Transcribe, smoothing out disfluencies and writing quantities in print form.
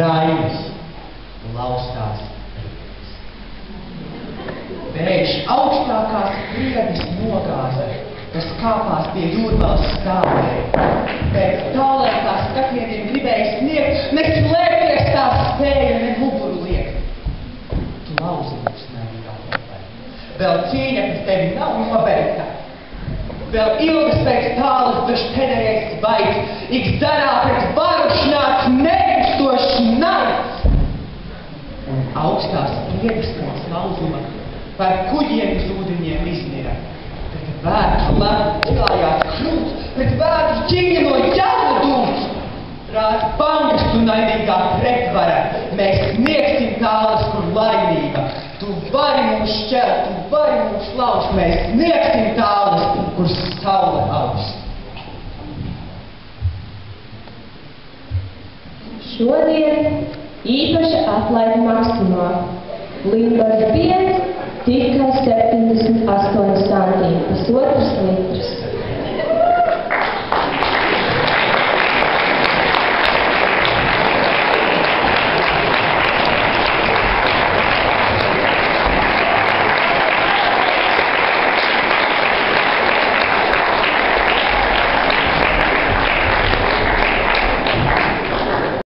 Rainis laustās rītas. Pēkšņi augstākās spriedis nogāza, kas kāpās pie jūrmālas stāvēja. Pēc tālēkās skatieniem gribēja sniegt, ne slēpties tā spēja, ne muguru liekt. Tu lauzīgs naivā kopē. Vēl cīņa pret tevi nav nobeigta. Vēl ilgas pēc tālas dažs pēdējais baigs, ik zarā pret varu šnāc nerimstošs naids. Un augstās spriedis pēc lauzuma par kuģiem uz ūdeņiem iznira. Pret vērtu ledu gājās krūts, pret vērtu ķiņa no jaunu dūts. Rāc bangas tu naidīgā pretvara, mēs sniegsim tālas, kur laimība. Tu vari mūs šķelt, tu vari mūs lauzt, mēs sniegsim tālas, kur saule augst. Šodien īpaša atlaide Maksimā. Limbards biedrs tikai 78 centīmi, pusotras līdz